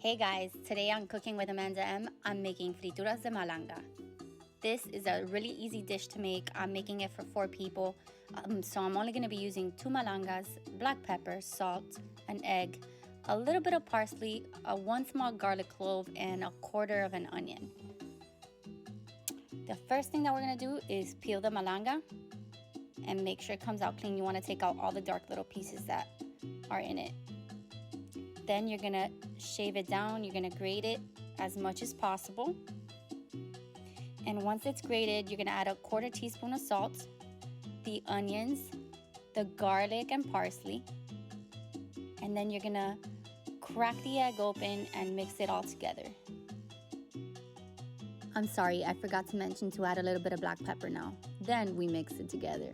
Hey guys, today on Cooking with Amanda M, I'm making Frituras de Malanga. This is a really easy dish to make. I'm making it for 4 people, so I'm only going to be using 2 malangas, black pepper, salt, an egg, a little bit of parsley, 1 small garlic clove, and 1/4 of an onion. The first thing that we're going to do is peel the malanga and make sure it comes out clean. You want to take out all the dark little pieces that are in it. Then you're gonna shave it down, you're gonna grate it as much as possible. And once it's grated, you're gonna add 1/4 teaspoon of salt, the onions, the garlic and parsley, and then you're gonna crack the egg open and mix it all together. I'm sorry, I forgot to mention to add a little bit of black pepper now. Then we mix it together.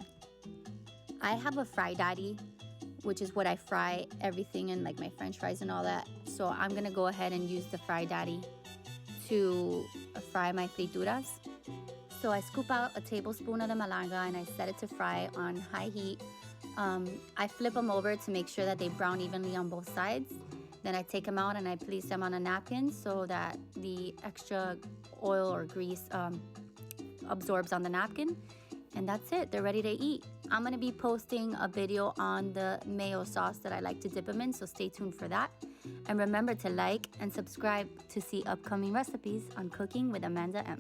I have a fry daddy, which is what I fry everything in, like my french fries and all that. So I'm gonna go ahead and use the fry daddy to fry my frituras. So I scoop out a tablespoon of the malanga and I set it to fry on high heat. I flip them over to make sure that they brown evenly on both sides. Then I take them out and I place them on a napkin so that the extra oil or grease absorbs on the napkin. And that's it, they're ready to eat. I'm gonna be posting a video on the mayo sauce that I like to dip them in, so stay tuned for that. And remember to like and subscribe to see upcoming recipes on Cooking with Amanda M.